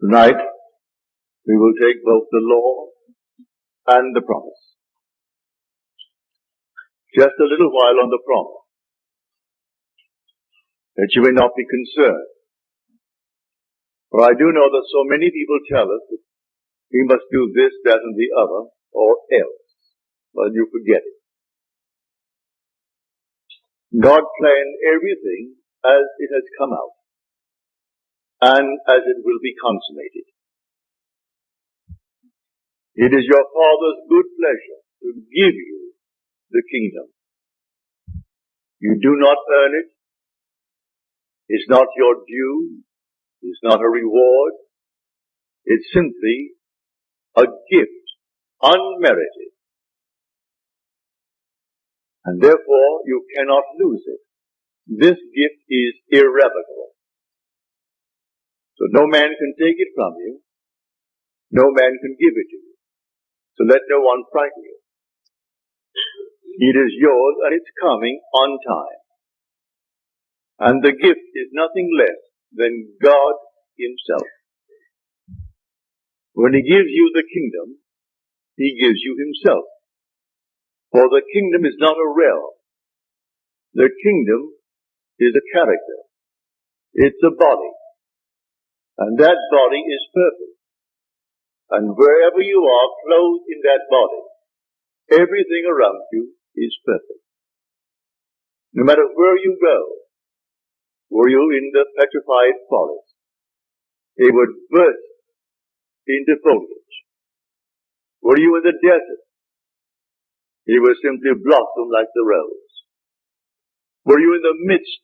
Tonight, we will take both the law and the promise. Just a little while on the promise, that you may not be concerned. For I do know that so many people tell us that we must do this, that, and the other, or else. Well, you forget it. God planned everything as it has come out, and as it will be consummated. It is your Father's good pleasure to give you the kingdom. You do not earn it. It's not your due. It's not a reward. It's simply a gift, unmerited. And therefore, you cannot lose it. This gift is irrevocable. So no man can take it from you. No man can give it to you. So let no one frighten you. It is yours and it's coming on time. And the gift is nothing less than God Himself. When He gives you the kingdom, He gives you Himself. For the kingdom is not a realm. The kingdom is a character. It's a body. And that body is perfect. And wherever you are clothed in that body, everything around you is perfect. No matter where you go, were you in the petrified forest, it would burst into foliage. Were you in the desert, it would simply blossom like the rose. Were you in the midst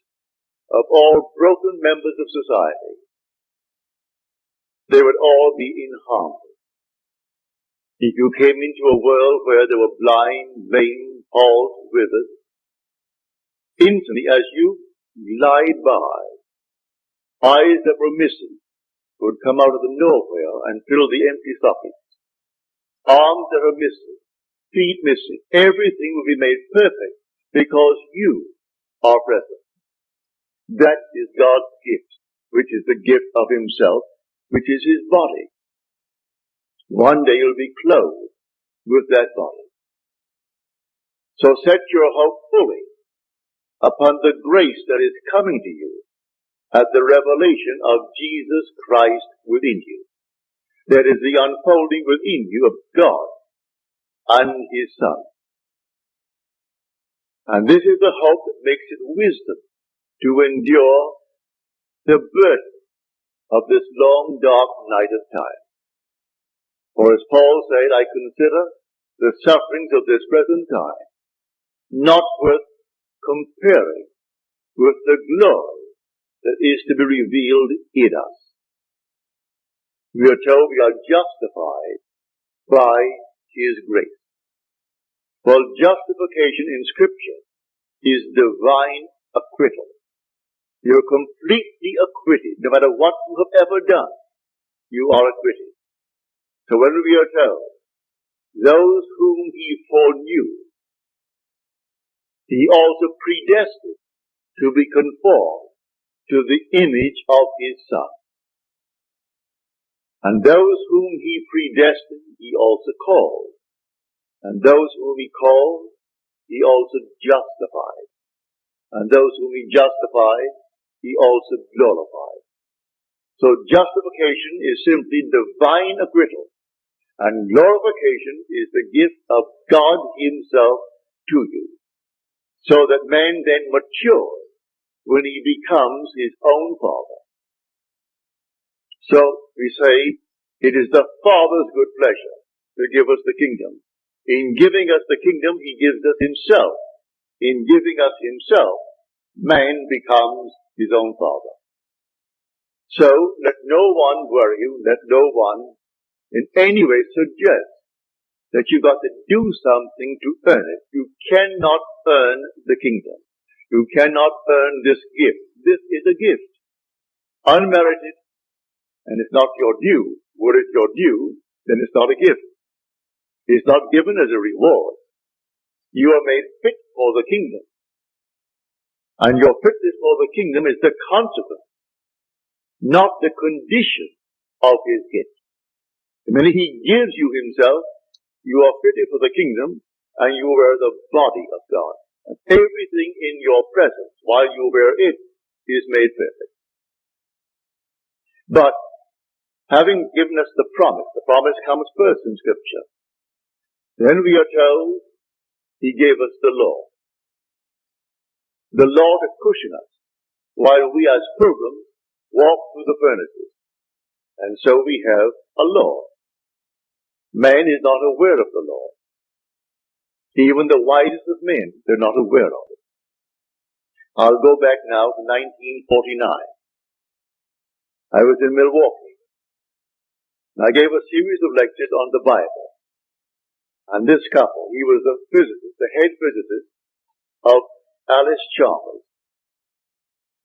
of all broken members of society, they would all be in harmony. If you came into a world where there were blind, lame, halt, withered, instantly as you glide by, eyes that were missing would come out of the nowhere and fill the empty sockets. Arms that are missing, feet missing, everything will be made perfect because you are present. That is God's gift, which is the gift of Himself, which is His body. One day you'll be clothed with that body. So set your hope fully upon the grace that is coming to you at the revelation of Jesus Christ within you. That is the unfolding within you of God and His Son. And this is the hope that makes it wisdom to endure the burden of this long, dark night of time. For as Paul said, I consider the sufferings of this present time not worth comparing with the glory that is to be revealed in us. We are told we are justified by His grace. Well, justification in Scripture is divine acquittal. You're completely acquitted. No matter what you have ever done, you are acquitted. So when we are told, those whom He foreknew, He also predestined to be conformed to the image of His Son. And those whom He predestined, He also called. And those whom He called, He also justified. And those whom He justified, He also glorified. So justification is simply divine acquittal. And glorification is the gift of God Himself to you. So that man then matures when he becomes his own Father. So we say, it is the Father's good pleasure to give us the kingdom. In giving us the kingdom, He gives us Himself. In giving us Himself, man becomes his own Father. So let no one worry you, let no one in any way suggest that you've got to do something to earn it. You cannot earn the kingdom. You cannot earn this gift. This is a gift, unmerited, and it's not your due. Were it your due, then it's not a gift. It's not given as a reward. You are made fit for the kingdom. And your fitness for the kingdom is the consequence, not the condition of his gift. The minute he gives you himself, you are fitted for the kingdom, and you wear the body of God. And everything in your presence, while you wear it, is made perfect. But, having given us the promise comes first in Scripture. Then we are told he gave us the law. The law to cushion us, while we as pilgrims walk through the furnaces. And so we have a law. Man is not aware of the law. Even the wisest of men, they're not aware of it. I'll go back now to 1949. I was in Milwaukee. And I gave a series of lectures on the Bible. And this couple, he was the physicist, the head physicist of Alice Chalmers.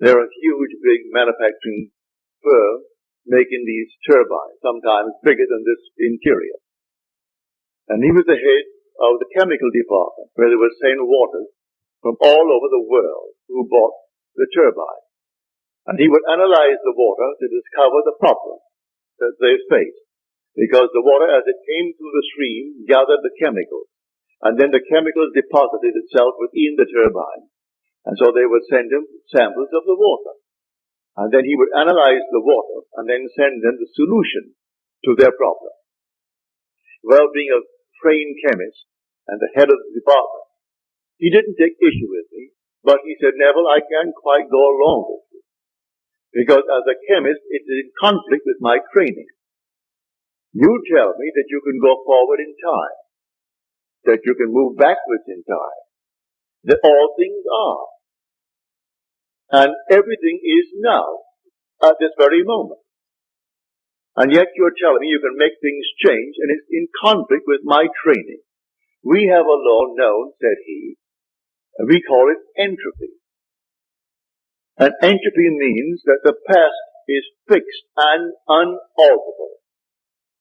They're a huge, big manufacturing firm making these turbines, sometimes bigger than this interior. And he was the head of the chemical department, where they were sending water from all over the world who bought the turbine. And he would analyze the water to discover the problem that they faced. Because the water, as it came through the stream, gathered the chemicals. And then the chemicals deposited itself within the turbine. And so they would send him samples of the water. And then he would analyze the water and then send them the solution to their problem. Well, being a trained chemist and the head of the department, he didn't take issue with me, but he said, Neville, I can't quite go along with you. Because as a chemist, it is in conflict with my training. You tell me that you can go forward in time, that you can move backwards in time, that all things are. And everything is now, at this very moment. And yet you're telling me you can make things change, and it's in conflict with my training. We have a law known, said he, and we call it entropy. And entropy means that the past is fixed and unalterable.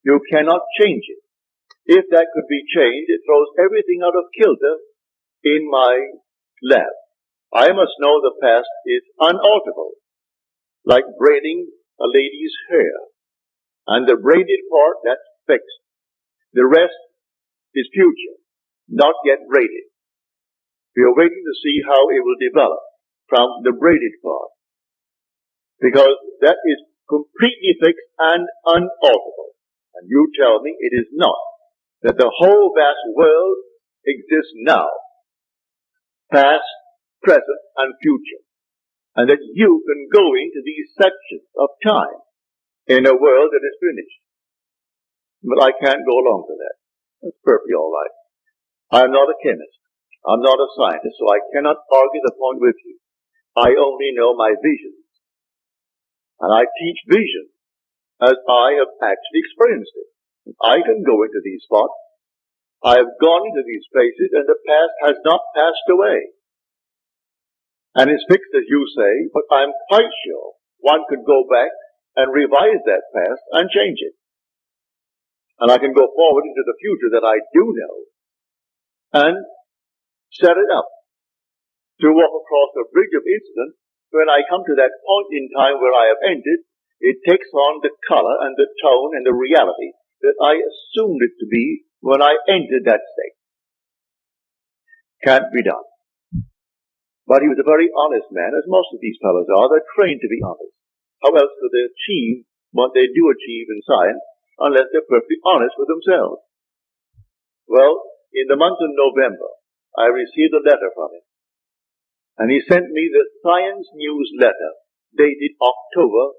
You cannot change it. If that could be changed, it throws everything out of kilter in my lab. I must know the past is unalterable, like braiding a lady's hair. And the braided part, that's fixed. The rest is future, not yet braided. We are waiting to see how it will develop from the braided part. Because that is completely fixed and unalterable. And you tell me it is not. That the whole vast world exists now. Past, present, and future. And that you can go into these sections of time in a world that is finished. But I can't go along with that. That's perfectly all right. I'm not a chemist. I'm not a scientist, so I cannot argue the point with you. I only know my visions. And I teach vision as I have actually experienced it. I can go into these spots. I have gone into these places, and the past has not passed away. And it's fixed, as you say, but I'm quite sure one could go back and revise that past and change it. And I can go forward into the future that I do know and set it up to walk across a bridge of incident. When I come to that point in time where I have entered, it takes on the color and the tone and the reality that I assumed it to be when I entered that state. Can't be done. But he was a very honest man, as most of these fellows are. They're trained to be honest. How else could they achieve what they do achieve in science unless they're perfectly honest with themselves? Well, in the month of November, I received a letter from him. And he sent me the Science News letter dated October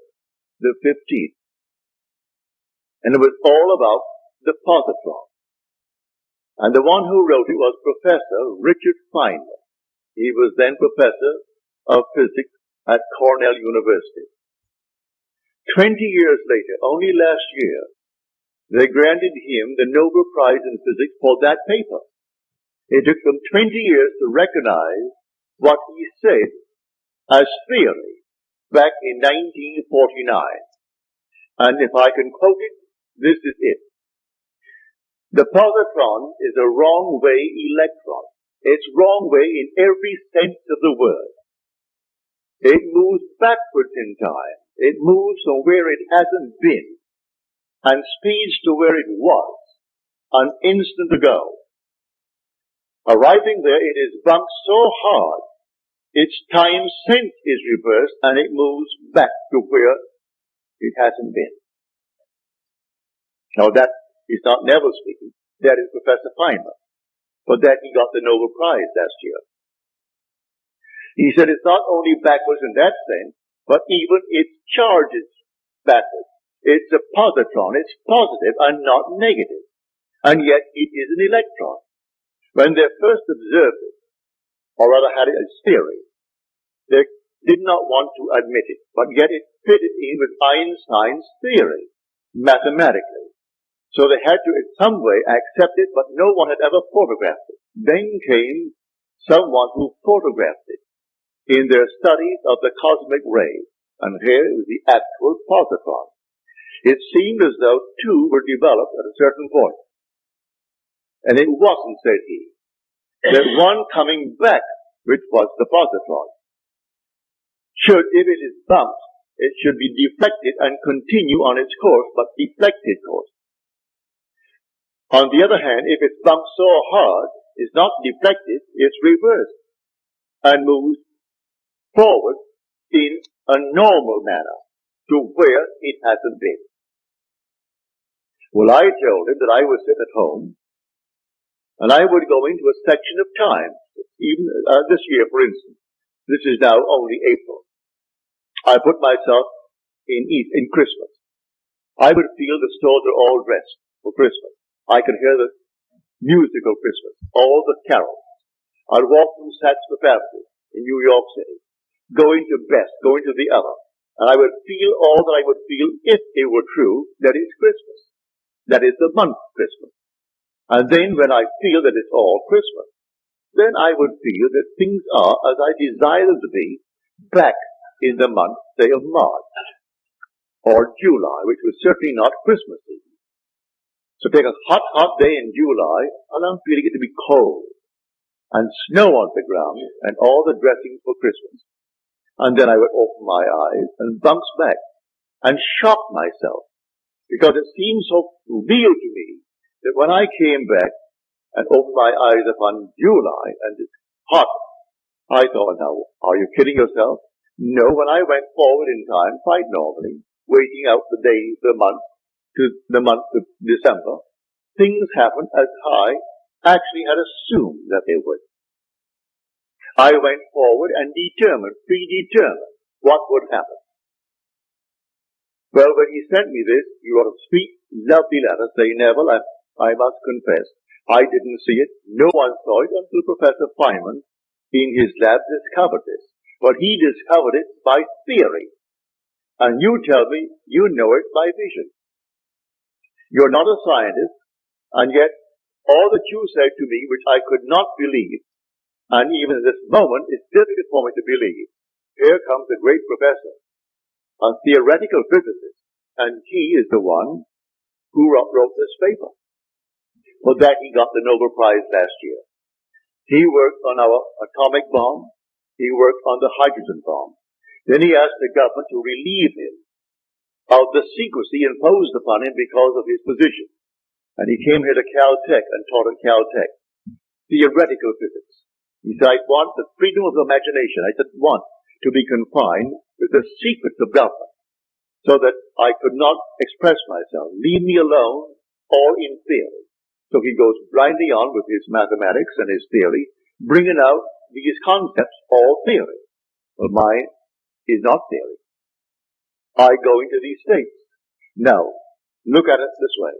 the 15th. And it was all about the positron. And the one who wrote it was Professor Richard Feynman. He was then professor of physics at Cornell University. 20 years later, only last year, they granted him the Nobel Prize in Physics for that paper. It took them 20 years to recognize what he said as theory back in 1949. And if I can quote it, this is it. The positron is a wrong-way electron. It's wrong way in every sense of the word. It moves backwards in time. It moves from where it hasn't been and speeds to where it was an instant ago. Arriving there, it is bumped so hard, its time sense is reversed and it moves back to where it hasn't been. Now that is not Neville speaking, that is Professor Feynman. For that he got the Nobel Prize last year. He said it's not only backwards in that sense, but even its charge is backwards. It's a positron, it's positive and not negative. And yet it is an electron. When they first observed it, or rather had it as theory, they did not want to admit it, but yet it fitted in with Einstein's theory, mathematically. So they had to in some way accept it, but no one had ever photographed it. Then came someone who photographed it in their studies of the cosmic rays, and here was the actual positron. It seemed as though two were developed at a certain point. And it wasn't, said he. There's one coming back, which was the positron. If it is bumped, it should be deflected and continue on its course, but deflected course. On the other hand, if it's bumped so hard, it's not deflected, it's reversed and moves forward in a normal manner to where it hasn't been. Well, I told him that I would sit at home and I would go into a section of time, even this year, for instance. This is now only April. I put myself in Christmas. I would feel the stores are all dressed for Christmas. I could hear the musical Christmas, all the carols. I'd walk through Saks Fifth Avenue in New York City, going to Best, going to the other, and I would feel all that I would feel if it were true that it's Christmas. That is the month Christmas. And then when I feel that it's all Christmas, then I would feel that things are as I desire them to be back in the month, say, of March or July, which was certainly not Christmas season. So take a hot, hot day in July, and I'm feeling it to be cold, and snow on the ground, and all the dressings for Christmas. And then I would open my eyes and bounce back, and shock myself, because it seemed so real to me that when I came back and opened my eyes upon July, and it's hot, I thought, now, are you kidding yourself? No, when I went forward in time, quite normally, waiting out the days, the month, to the month of December, things happened as I actually had assumed that they would. I went forward and predetermined what would happen. Well, when he sent me this, he wrote a sweet, lovely letter saying, Neville, I must confess, I didn't see it. No one saw it until Professor Feynman in his lab discovered this. But he discovered it by theory. And you tell me you know it by vision. You're not a scientist, and yet all that you said to me, which I could not believe, and even at this moment it's difficult for me to believe, here comes a great professor, a theoretical physicist, and he is the one who wrote this paper. For that he got the Nobel Prize last year. He worked on our atomic bomb, he worked on the hydrogen bomb. Then he asked the government to relieve him of the secrecy imposed upon him because of his position. And he came here to Caltech and taught at Caltech. Theoretical physics. He said, I want the freedom of imagination. I said, want to be confined with the secrets of government so that I could not express myself. Leave me alone or in theory. So he goes blindly on with his mathematics and his theory, bringing out these concepts, all theory. Well, mine is not theory. I go into these states. Now, look at it this way.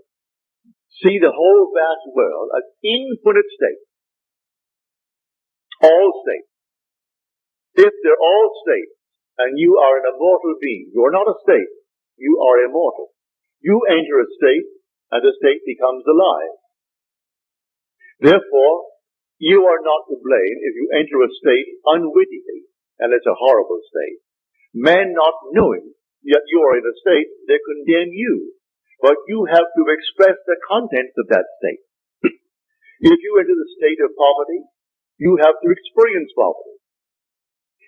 See the whole vast world as infinite states. All states. If they're all states, and you are an immortal being, you are not a state, you are immortal. You enter a state, and the state becomes alive. Therefore, you are not to blame if you enter a state unwittingly, and it's a horrible state. Men not knowing, yet you are in a state, they condemn you. But you have to express the contents of that state. If you enter the state of poverty, you have to experience poverty.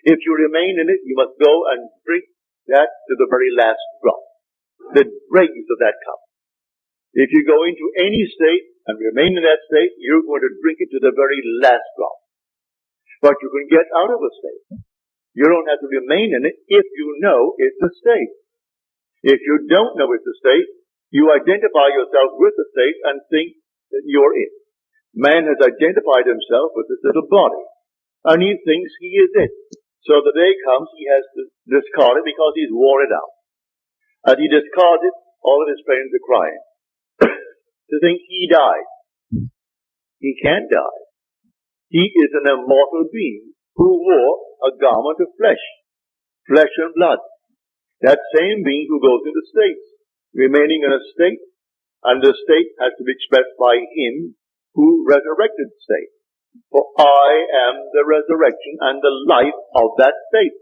If you remain in it, you must go and drink that to the very last drop. The dregs of that cup. If you go into any state and remain in that state, you're going to drink it to the very last drop. But you can get out of a state. You don't have to remain in it if you know it's a state. If you don't know it's a state, you identify yourself with the state and think that you're it. Man has identified himself with this little body, and he thinks he is it. So the day comes, he has to discard it because he's worn it out. As he discards it, all of his friends are crying to think he died. He can't die. He is an immortal being who wore a garment of flesh and blood. That same being who goes into states, remaining in a state, and the state has to be expressed by him who resurrected the state. For I am the resurrection and the life of that state.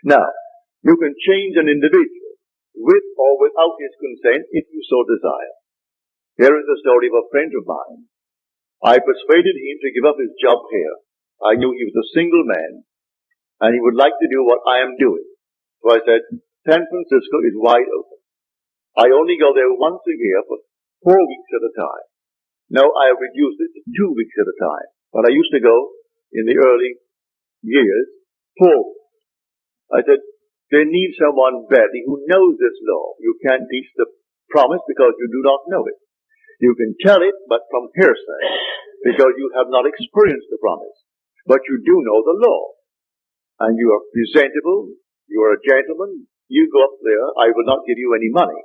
Now, you can change an individual with or without his consent if you so desire. Here is the story of a friend of mine. I persuaded him to give up his job here. I knew he was a single man, and he would like to do what I am doing. So I said, San Francisco is wide open. I only go there once a year for 4 weeks at a time. Now I have reduced it to 2 weeks at a time. But I used to go, in the early years, 4 weeks. I said, they need someone badly who knows this law. You can't teach the promise because you do not know it. You can tell it, but from hearsay, because you have not experienced the promise. But you do know the law. And you are presentable, you are a gentleman, you go up there, I will not give you any money.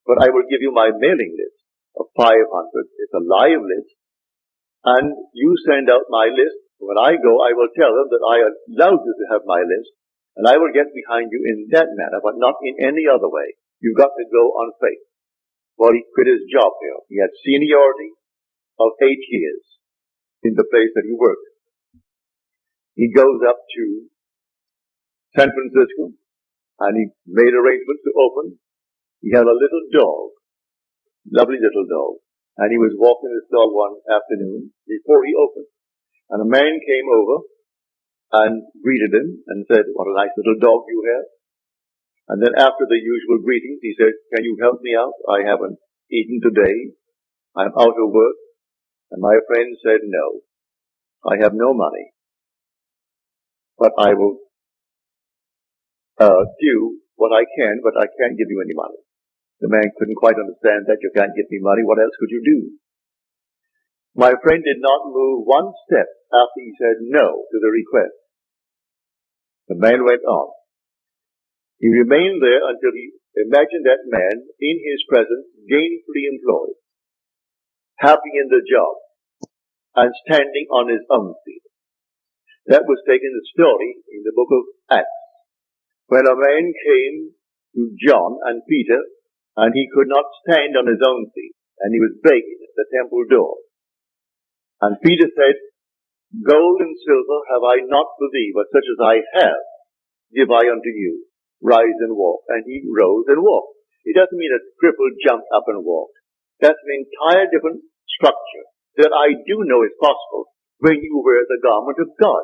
But I will give you my mailing list of 500. It's a live list. And you send out my list. When I go, I will tell them that I allowed you to have my list. And I will get behind you in that manner, but not in any other way. You've got to go on faith. Well, he quit his job here. He had seniority of 8 years in the place that he worked. He goes up to San Francisco, and he made arrangements to open. He had a little dog, lovely little dog, and he was walking his dog one afternoon before he opened. And a man came over and greeted him and said, what a nice little dog you have. And then after the usual greetings, he said, can you help me out? I haven't eaten today. I'm out of work. And my friend said, no, I have no money, but I will do what I can, but I can't give you any money. The man couldn't quite understand that. You can't give me money. What else could you do? My friend did not move one step after he said no to the request. The man went on. He remained there until he imagined that man in his presence gainfully employed, happy in the job, and standing on his own feet. That was taken the story in the book of Acts, when a man came to John and Peter, and he could not stand on his own feet, and he was begging at the temple door. And Peter said, gold and silver have I not for thee, but such as I have give I unto you. Rise and walk. And he rose and walked. It doesn't mean a cripple jumped up and walked. That's an entire different structure that I do know is possible when you wear the garment of God.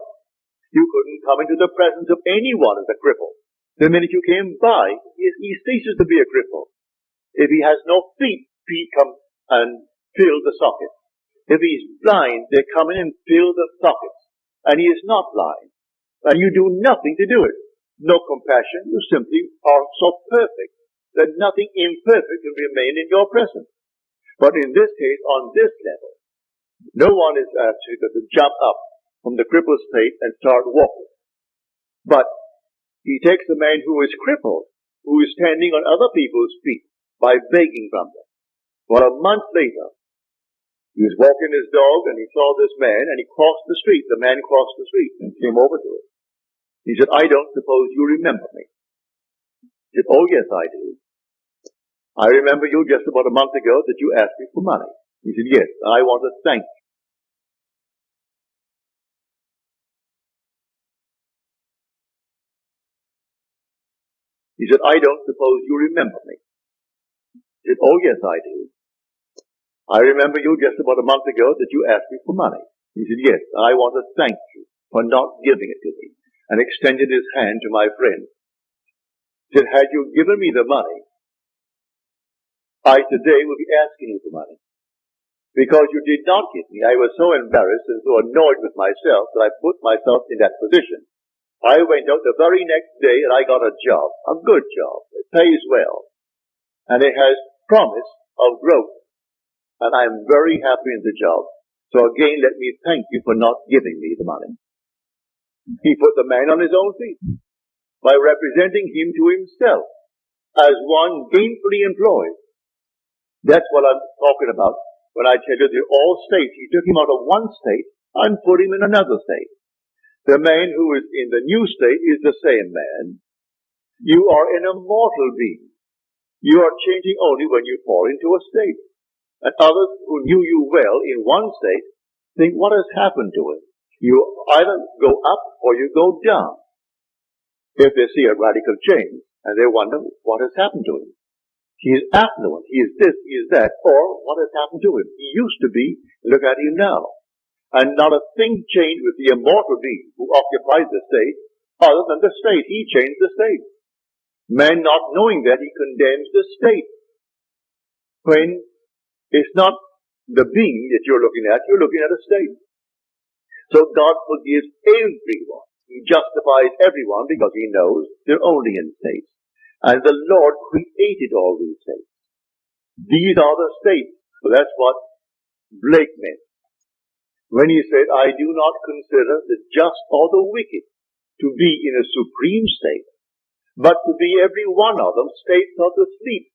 You couldn't come into the presence of anyone as a cripple. The minute you came by, he ceases to be a cripple. If he has no feet, feet come and fill the socket. If he's blind, they come in and fill the sockets. And he is not blind. And you do nothing to do it. No compassion. You simply are so perfect that nothing imperfect can remain in your presence. But in this case, on this level, no one is actually going to jump up from the crippled state and start walking. But he takes a man who is crippled, who is standing on other people's feet by begging from them. Well, a month later, he was walking his dog and he saw this man and he crossed the street. The man crossed the street and came over to him. He said, I don't suppose you remember me. He said, oh yes, I do. I remember you just about a month ago that you asked me for money. He said, yes, and I want to thank you. He said, I don't suppose you remember me. He said, oh yes, I do. I remember you just about a month ago that you asked me for money. He said, yes, and I want to thank you for not giving it to me, and extended his hand to my friend. He said, had you given me the money, I today will be asking you for money. Because you did not give me. I was so embarrassed and so annoyed with myself that I put myself in that position. I went out the very next day and I got a job, a good job. It pays well. And it has promise of growth. And I'm very happy in the job. So again, let me thank you for not giving me the money. He put the man on his own feet by representing him to himself as one gainfully employed. That's what I'm talking about when I tell you they're all states. He took him out of one state and put him in another state. The man who is in the new state is the same man. You are an immortal being. You are changing only when you fall into a state. And others who knew you well in one state think, what has happened to him? You either go up or you go down. If they see a radical change and they wonder what has happened to him. He is affluent, he is this, he is that, or what has happened to him? He used to be, look at him now. And not a thing changed with the immortal being who occupies the state, other than the state. He changed the state. Man, not knowing that, he condemns the state. When it's not the being that you're looking at a state. So God forgives everyone. He justifies everyone because he knows they're only in states. And the Lord created all these states. These are the states. So that's what Blake meant when he said, I do not consider the just or the wicked to be in a supreme state, but to be every one of them states of the sleep,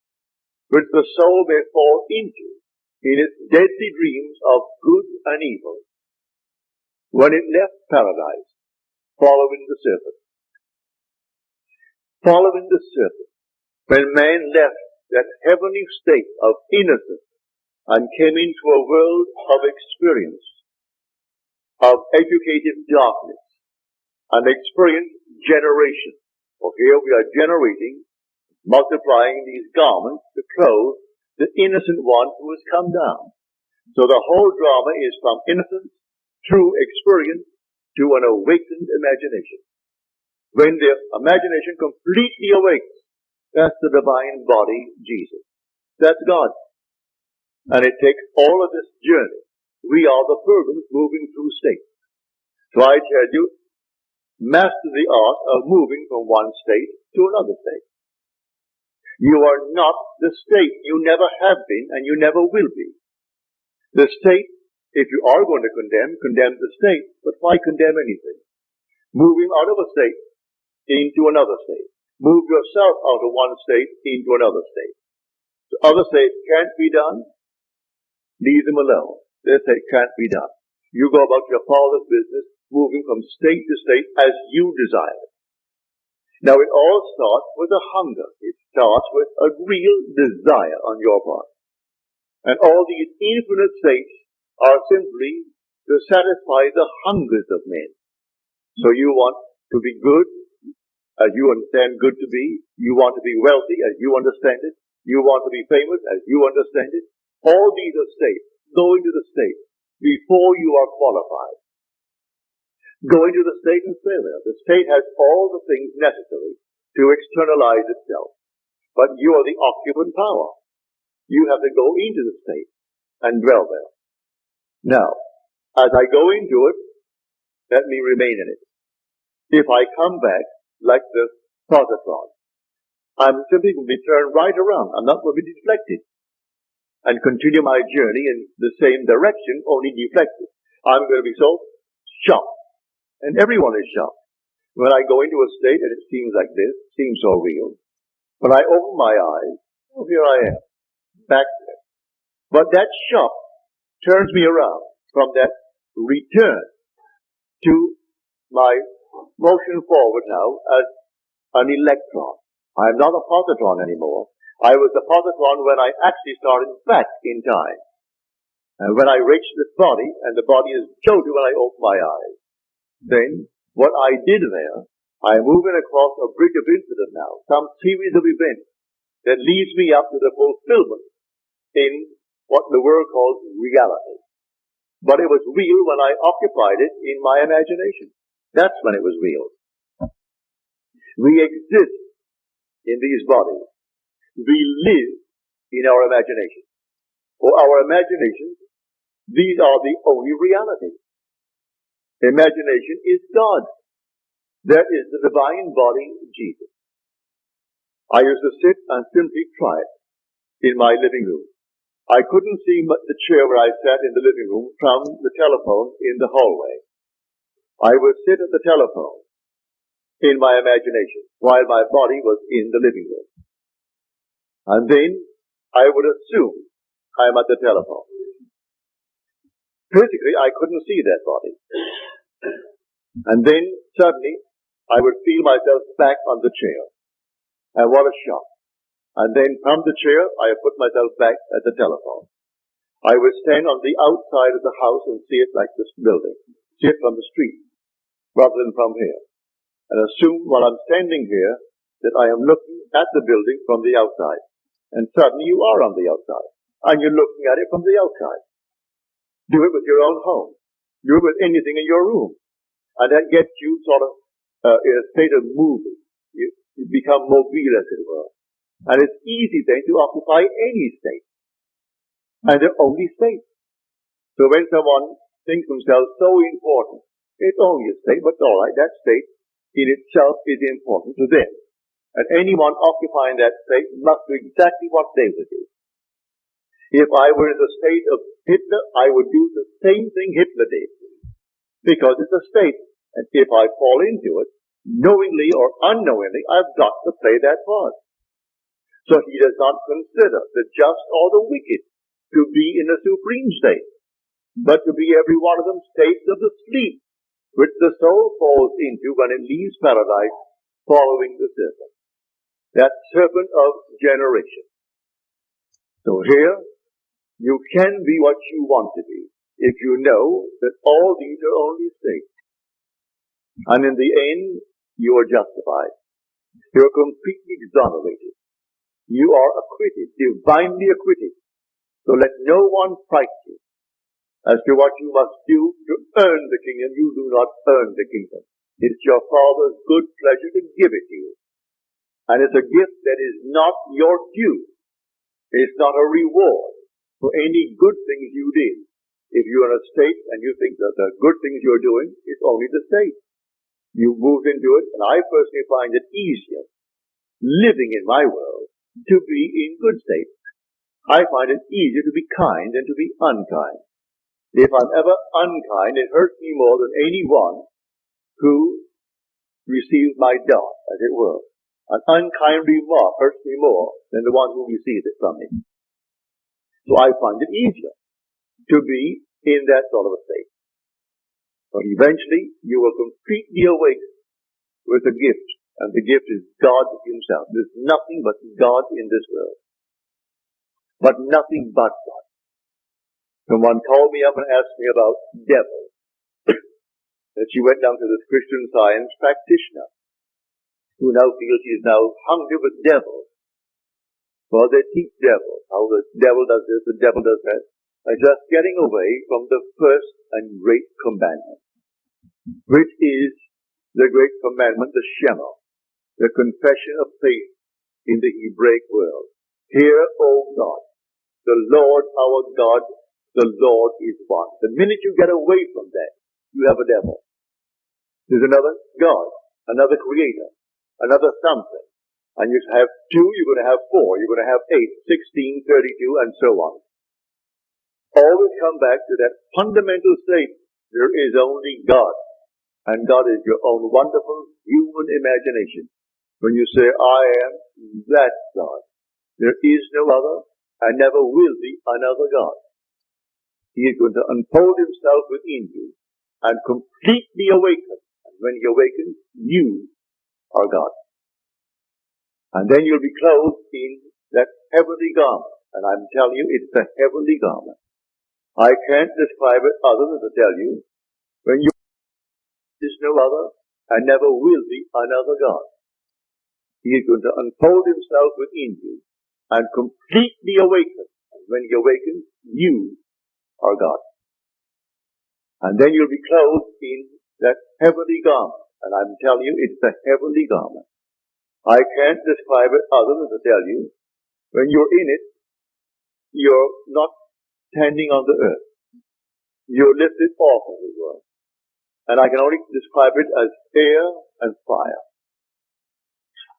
which the soul may fall into in its deadly dreams of good and evil. When it left paradise, following the serpent. Following the serpent. When man left that heavenly state of innocence and came into a world of experience, of educated darkness, and experienced generation. For here we are generating, multiplying these garments to clothe the innocent one who has come down. So the whole drama is from innocence, through experience, to an awakened imagination. When the imagination completely awakes, that's the divine body, Jesus. That's God. And it takes all of this journey. We are the pilgrims moving through states. So I tell you, master the art of moving from one state to another state. You are not the state. You never have been and you never will be. The state, if you are going to condemn the state, but why condemn anything? Moving out of a state into another state. Move yourself out of one state into another state. The other state can't be done. Leave them alone. They say it can't be done. You go about your father's business, moving from state to state as you desire. Now it all starts with a hunger. It starts with a real desire on your part. And all these infinite states are simply to satisfy the hungers of men. So you want to be good, as you understand good to be. You want to be wealthy, as you understand it. You want to be famous, as you understand it. All these are states. Go into the state before you are qualified. Go into the state and stay there. The state has all the things necessary to externalize itself. But you are the occupant power. You have to go into the state and dwell there. Now, as I go into it, let me remain in it. If I come back like the positron, I'm simply going to be turned right around. I'm not going to be deflected and continue my journey in the same direction, only deflected. I'm going to be so shocked. And everyone is shocked. When I go into a state and it seems like this, seems so real. When I open my eyes, oh, here I am, back there. But that shock turns me around from that return to my motion forward now as an electron. I am not a positron anymore. I was a positron when I actually started back in time. And when I reached this body, and the body is showed when I open my eyes, then what I did there, I'm moving across a bridge of incident now, some series of events that leads me up to the fulfillment in what the world calls reality. But it was real when I occupied it in my imagination. That's when it was real. We exist in these bodies. We live in our imagination. For our imaginations, these are the only reality. Imagination is God. There is the divine body, Jesus. I used to sit and simply try it in my living room. I couldn't see the chair where I sat in the living room from the telephone in the hallway. I would sit at the telephone in my imagination while my body was in the living room. And then I would assume I'm at the telephone. Physically, I couldn't see that body. And then suddenly, I would feel myself back on the chair. And what a shock. And then from the chair, I would put myself back at the telephone. I would stand on the outside of the house and see it like this building. See it from the street, rather than from here. And assume while I'm standing here that I am looking at the building from the outside. And suddenly you are on the outside. And you're looking at it from the outside. Do it with your own home. Do it with anything in your room. And that gets you sort of in a state of moving. You become mobile, as it were. And it's easy then to occupy any state. And they're only states. So when someone thinks themselves so important, it's only a state, but all right, that state in itself is important to them. And anyone occupying that state must do exactly what they would do. If I were in the state of Hitler, I would do the same thing Hitler did. Because it's a state. And if I fall into it, knowingly or unknowingly, I've got to play that part. So he does not consider the just or the wicked to be in a supreme state, but to be every one of them states of the sleep, which the soul falls into when it leaves paradise, following the serpent. That serpent of generation. So here, you can be what you want to be, if you know that all these are only states. And in the end, you are justified. You are completely exonerated. You are acquitted, divinely acquitted. So let no one frighten you as to what you must do to earn the kingdom. You do not earn the kingdom. It's your Father's good pleasure to give it to you. And it's a gift that is not your due. It's not a reward for any good things you did. If you're in a state and you think that the good things you're doing, it's only the state. You moved into it, and I personally find it easier living in my world to be in good states. I find it easier to be kind than to be unkind. If I'm ever unkind, it hurts me more than anyone who receives my dart, as it were. An unkind remark hurts me more than the one who receives it from me. So I find it easier to be in that sort of a state. But eventually, you will completely awaken with a gift, and the gift is God himself. There's nothing but God in this world. But nothing but God. Someone called me up and asked me about devils. That she went down to this Christian Science practitioner, who now feels she is now hungry with devils. Well, they teach devils. How the devil does this, the devil does that. By just getting away from the first and great commandment, which is the great commandment, the Shema, the confession of faith in the Hebraic world. Hear, O God, the Lord our God, the Lord is one. The minute you get away from that, you have a devil. There's another God, another creator, another something. And you have two, you're going to have four, you're going to have 8, 16, 32, and so on. Always come back to that fundamental state. There is only God. And God is your own wonderful human imagination. When you say, I am that God. There is no other, and never will be another God. He is going to unfold himself within you and completely awaken. And when he awakens, you are God. And then you'll be clothed in that heavenly garment. And I'm telling you, it's the heavenly garment. I can't describe it other than to tell you, when you is no other, and never will be another God. He is going to unfold himself within you and completely awaken. And when he awakens, you are God. And then you'll be clothed in that heavenly garment. And I'm telling you, it's the heavenly garment. I can't describe it other than to tell you, when you're in it, you're not standing on the earth. You're lifted off, as it were. And I can only describe it as air and fire.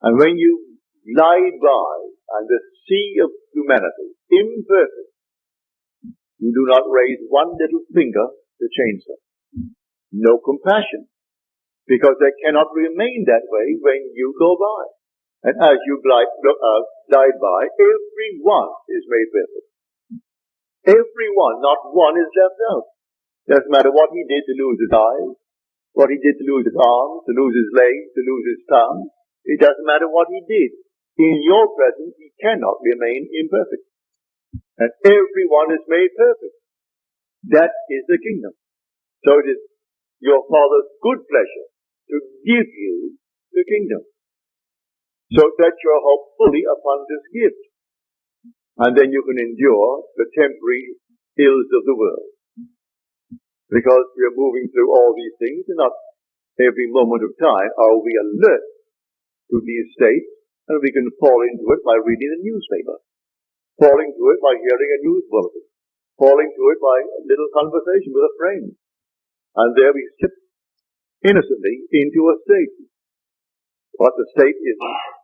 And when you glide by and the sea of humanity, imperfect, you do not raise one little finger to change them. No compassion, because they cannot remain that way when you go by. And as you glide by, everyone is made perfect. Everyone, not one is left out. Doesn't matter what he did to lose his eyes, what he did to lose his arms, to lose his legs, to lose his tongue. It doesn't matter what he did. In your presence, he cannot remain imperfect. And everyone is made perfect. That is the kingdom. So it is your Father's good pleasure to give you the kingdom. So set your hope fully upon this gift. And then you can endure the temporary ills of the world. Because we are moving through all these things, and not every moment of time are we alert to these states, and we can fall into it by reading the newspaper, fall into it by hearing a news bulletin, fall into it by a little conversation with a friend. And there we slip innocently into a state. What the state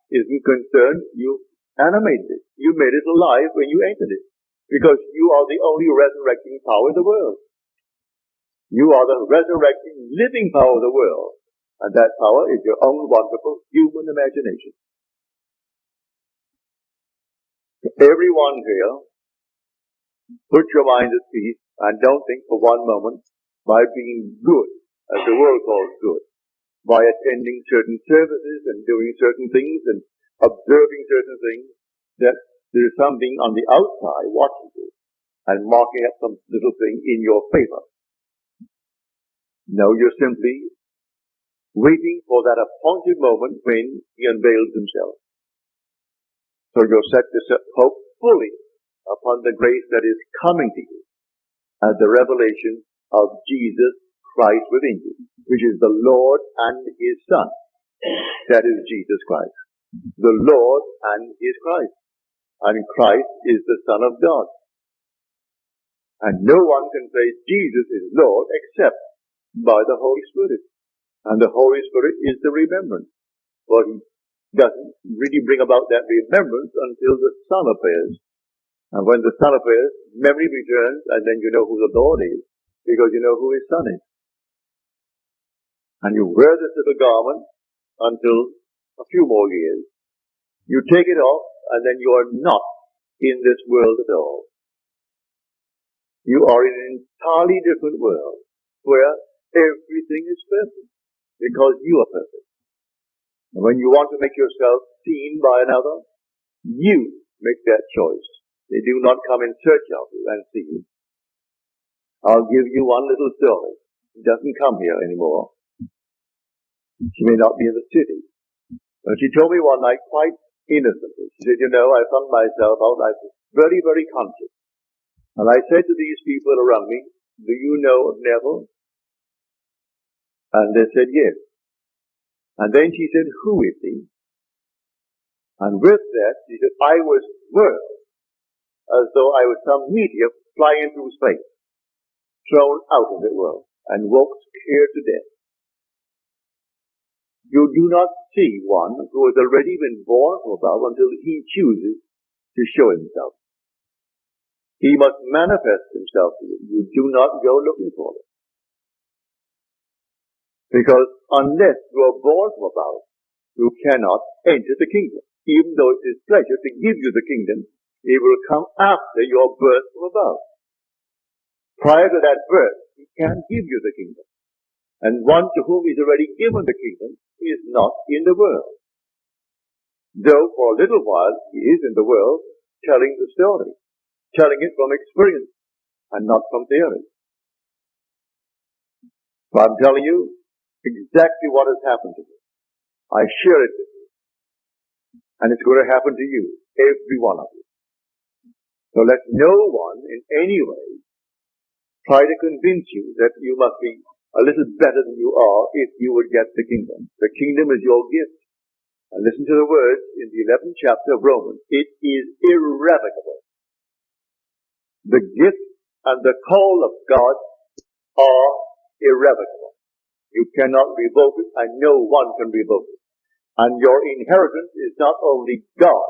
isn't concerned, you animated it. You made it alive when you entered it. Because you are the only resurrecting power in the world. You are the resurrecting, living power of the world. And that power is your own wonderful human imagination. Everyone here, put your mind at peace and don't think for one moment by being good, as the world calls good, by attending certain services and doing certain things and observing certain things, that there is something on the outside watching you and marking up some little thing in your favor. No, you're simply waiting for that appointed moment when he unveils himself. So you're set to hope fully upon the grace that is coming to you as the revelation of Jesus Christ within you, which is the Lord and his Son. That is Jesus Christ. The Lord and his Christ. And Christ is the Son of God. And no one can say Jesus is Lord except by the Holy Spirit. And the Holy Spirit is the remembrance. But he doesn't really bring about that remembrance until the Son appears. And when the Son appears, memory returns, and then you know who the Lord is, because you know who his Son is. And you wear this little garment until a few more years. You take it off, and then you are not in this world at all. You are in an entirely different world, where everything is perfect, because you are perfect. And when you want to make yourself seen by another, you make that choice. They do not come in search of you and see you. I'll give you one little story. She doesn't come here anymore. She may not be in the city. But she told me one night quite innocently. She said, I found myself out, I was very, very conscious. And I said to these people around me, do you know of Neville? And they said, yes. And then she said, who is he? And with that, she said, I was whirled, as though I was some meteor flying through space, thrown out of the world, and woke scared to death. You do not see one who has already been born from above until he chooses to show himself. He must manifest himself to you. You do not go looking for him. Because unless you are born from above, you cannot enter the kingdom. Even though it is his pleasure to give you the kingdom, it will come after your birth from above. Prior to that birth, he can't give you the kingdom. And one to whom he's already given the kingdom is not in the world. Though for a little while he is in the world telling the story, telling it from experience and not from theory. So I'm telling you exactly what has happened to me. I share it with you. And it's going to happen to you, every one of you. So let no one in any way try to convince you that you must be a little better than you are if you would get the kingdom. The kingdom is your gift. And listen to the words in the 11th chapter of Romans. It is irrevocable. The gift and the call of God are irrevocable. You cannot revoke it, and no one can revoke it. And your inheritance is not only God.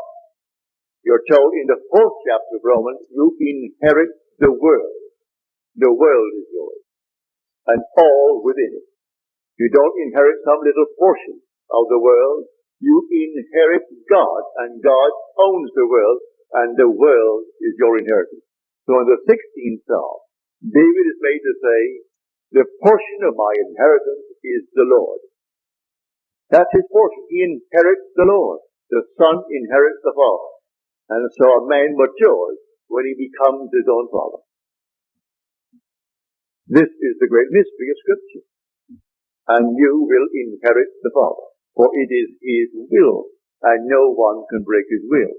You're told in the 4th chapter of Romans, you inherit the world. The world is yours, and all within it. You don't inherit some little portion of the world. You inherit God, and God owns the world, and the world is your inheritance. So in the 16th Psalm, David is made to say, the portion of my inheritance is the Lord. That's his portion. He inherits the Lord. The Son inherits the Father. And so a man matures when he becomes his own father. This is the great mystery of Scripture. And you will inherit the Father. For it is his will, and no one can break his will.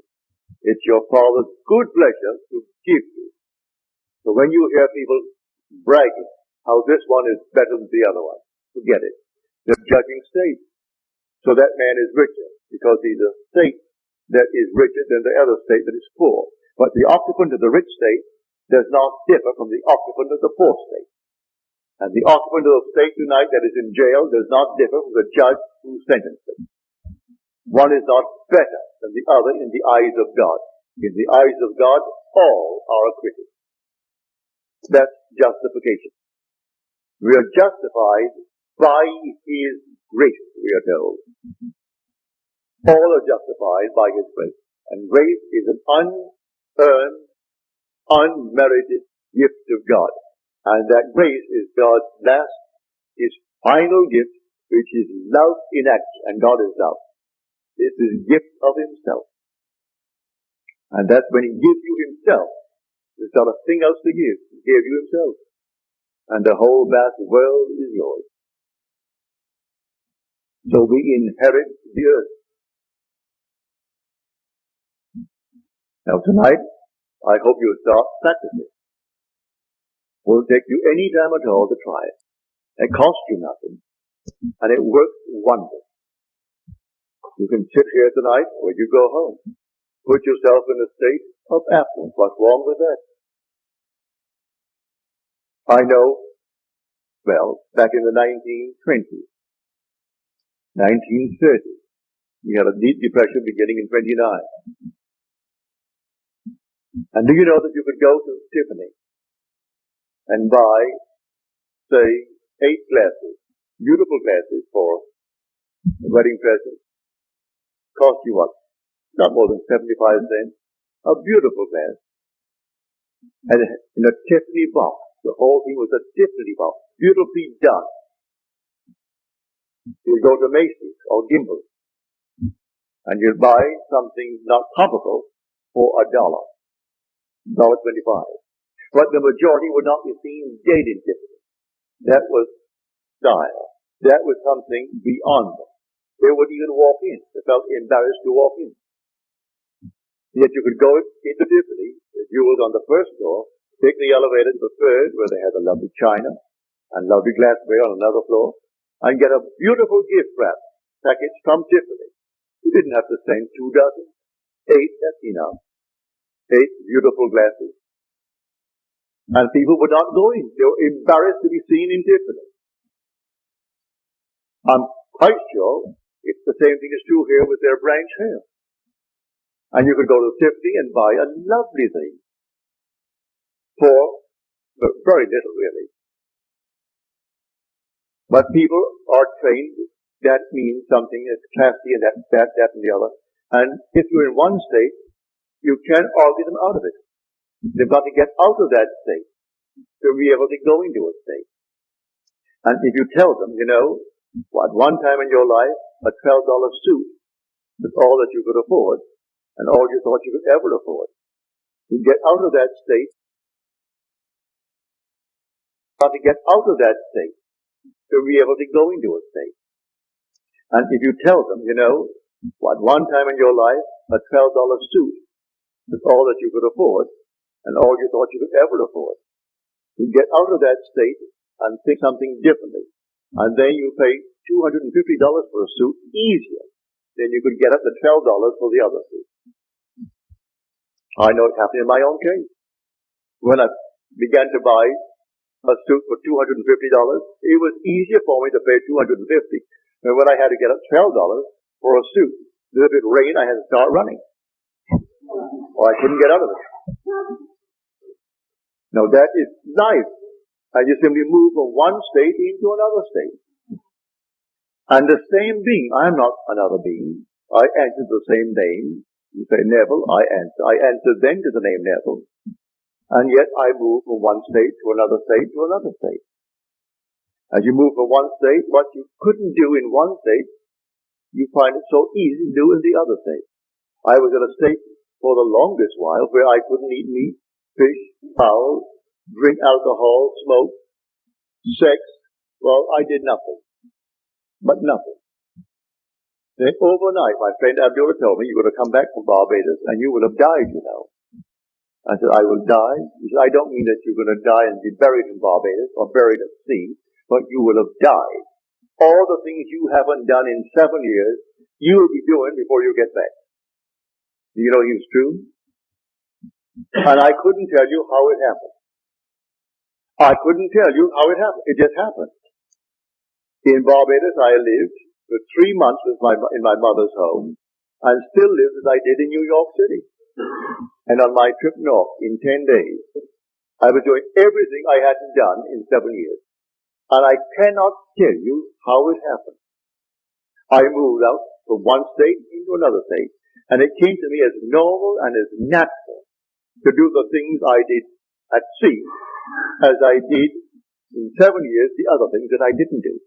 It's your Father's good pleasure to give you. So when you hear people bragging how this one is better than the other one, forget it. They're judging state. So that man is richer because he's a state that is richer than the other state that is poor. But the occupant of the rich state does not differ from the occupant of the poor state. And the occupant of the state tonight that is in jail does not differ from the judge who sentenced him. One is not better than the other in the eyes of God. In the eyes of God, all are acquitted. That's justification. We are justified by his grace, we are told. All are justified by his grace. And grace is an unearned, unmerited gift of God. And that grace is God's last, his final gift, which is love in action. And God is love. It's his gift of himself. And that's when he gives you himself. There's not a thing else to give. He gave you himself. And the whole vast world is yours. So we inherit the earth. Now tonight, I hope you'll start practicing. It won't take you any time at all to try it. It costs you nothing. And it works wonders. You can sit here tonight or you go home. Put yourself in a state of affluence. What's wrong with that? I know, well, back in the 1920s, 1930, we had a deep depression beginning in 29. And do you know that you could go to Tiffany and buy, say, 8 glasses, beautiful glasses for a wedding present? Cost you what? Not more than 75 cents. A beautiful glass. And in a Tiffany box. The whole thing was a Tiffany box. Beautifully done. You'll go to Macy's or Gimbel's and you'll buy something not comparable for $1. $1.25. But the majority would not be seen dead in Tiffany. That was style. That was something beyond them. They wouldn't even walk in. They felt embarrassed to walk in. Yet you could go into Tiffany, the jewels on the first floor, take the elevator to the third, where they had a lovely china and lovely glassware on another floor, and get a beautiful gift wrap package from Tiffany. You didn't have to send 2 dozen. 8, that's enough. 8 beautiful glasses. And people would not go in. They were embarrassed to be seen in Tiffany. I'm quite sure it's the same thing is true here with their branch hair. And you could go to Tiffany and buy a lovely thing for very little, really. But people are trained, that means something that's classy and that, and the other. And if you're in one state, you can't argue them out of it. They've got to get out of that state to be able to go into a state. And if you tell them, you know, at one time in your life, a $12 suit was all that you could afford, and all you thought you could ever afford. To get out of that state, got to get out of that state to be able to go into a state. And if you tell them, you know, at one time in your life, a $12 suit was all that you could afford, and all you thought you could ever afford. To get out of that state and think something differently. And then you pay $250 for a suit easier than you could get at the $12 for the other suit. I know it happened in my own case. when I began to buy a suit for $250, it was easier for me to pay $250 than when I had to get up $12 for a suit. If it rained, I had to start running, or I couldn't get out of it. Now that is life. I just simply move from one state into another state. And the same being, I am not another being. I answer the same name. You say Neville, I answer. I answer then to the name Neville. And yet I move from one state to another state to another state. As you move from one state, what you couldn't do in one state, you find it so easy to do in the other state. I was in a state for the longest while where I couldn't eat meat, fish, fowl, drink alcohol, smoke, sex. Well, I did nothing. But nothing. Then overnight, my friend Abdullah told me, you're going to come back from Barbados and you will have died, you know. I said, I will die? He said, I don't mean that you're going to die and be buried in Barbados or buried at sea, but you will have died. All the things you haven't done in 7 years, you will be doing before you get back. Do you know he was true? And I couldn't tell you how it happened. I couldn't tell you how it happened. It just happened. In Barbados, I lived for 3 months in my mother's home and still lived as I did in New York City. And on my trip north in 10 days, I was doing everything I hadn't done in 7 years. And I cannot tell you how it happened. I moved out from one state into another state, and it came to me as normal and as natural to do the things I did at sea as I did in 7 years the other things that I didn't do.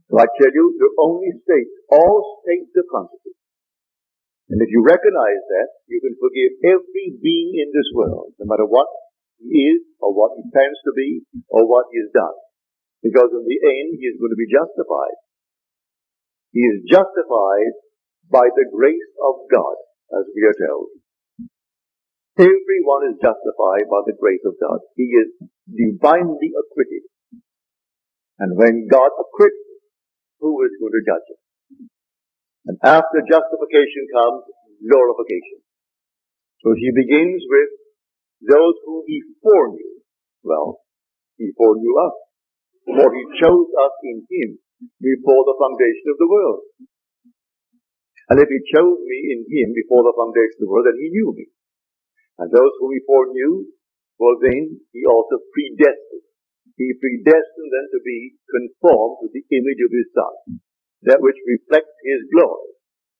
So I tell you, the only state, all states of consciousness. And if you recognize that, you can forgive every being in this world, no matter what he is, or what he plans to be, or what he has done. Because in the end, he is going to be justified. He is justified by the grace of God, as we are told. Everyone is justified by the grace of God. He is divinely acquitted. And when God acquits, who is going to judge him? And after justification comes glorification. So he begins with those whom he foreknew. Well, he foreknew us. For he chose us in him before the foundation of the world. And if he chose me in him before the foundation of the world, then he knew me. And those whom he foreknew, well then, he also predestined. He predestined them to be conformed to the image of his Son, that which reflects his glory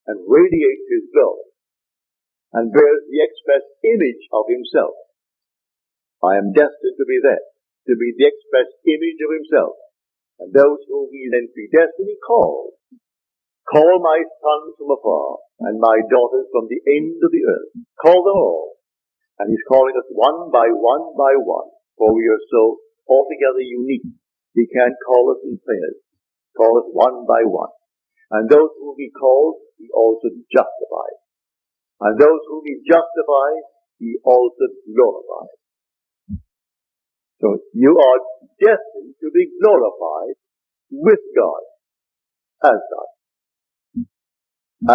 and radiates his glory and bears the express image of himself. I am destined to be that, to be the express image of himself. And those whom he then predestined, he called. Call my sons from afar and my daughters from the end of the earth. Call them all. And he's calling us one by one, for we are so altogether unique. He can't call us in pairs. Call us one by one. And those whom he calls, he also justifies. And those whom he justifies, he also glorifies. So you are destined to be glorified with God as God.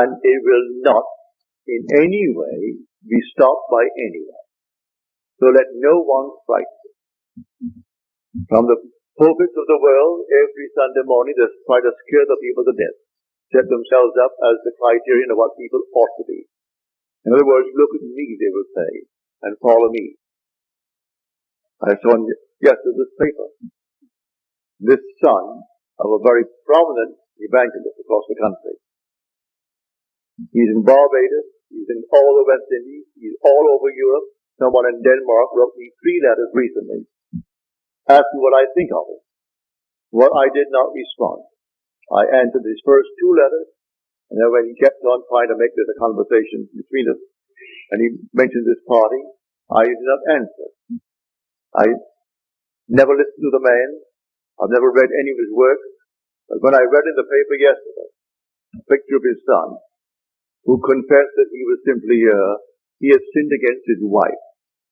And it will not in any way be stopped by anyone. So let no one frighten you. From the pulpits of the world, every Sunday morning, they try to scare the people to death, set themselves up as the criterion of what people ought to be. In other words, look at me, they will say, and follow me. I saw yesterday's paper. This son of a very prominent evangelist across the country. He's in Barbados, he's in all the West Indies, he's all over Europe. Someone in Denmark wrote me 3 letters recently, asking what I think of it. Well, I did not respond. I answered his first 2 letters, and then when he kept on trying to make this a conversation between us, and he mentioned this party, I did not answer. I never listened to the man. I've never read any of his works. But when I read in the paper yesterday a picture of his son, who confessed that he was simply, he had sinned against his wife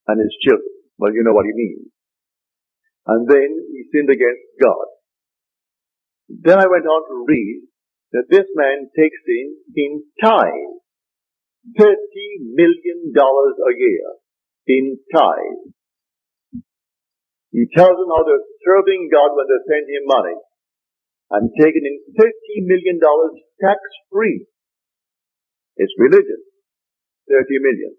and his children. Well, you know what he means. And then he sinned against God. Then I went on to read that this man takes in tithes $30 million a year. in tithes. He tells them how they're serving God when they send him money and taking in $30 million tax-free. It's religion. 30 million.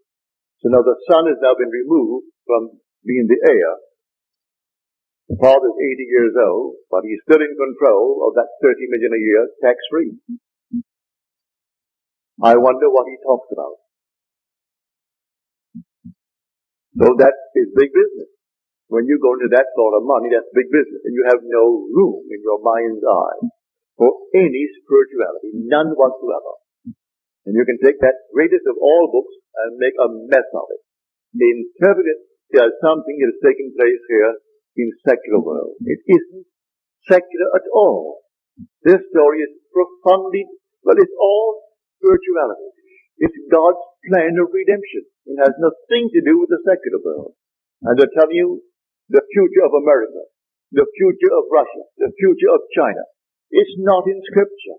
So now the son has now been removed from being the heir. The father's 80 years old, but he's still in control of that 30 million a year tax-free. I wonder what he talks about. So that is big business. When you go into that sort of money, that's big business. And you have no room in your mind's eye for any spirituality, none whatsoever. And you can take that greatest of all books and make a mess of it. Interpret it as something that is taking place here in secular world. It isn't secular at all. This story is profoundly, well, it's all spirituality. It's God's plan of redemption. It has nothing to do with the secular world. And they're telling you the future of America, the future of Russia, the future of China. It's not in Scripture.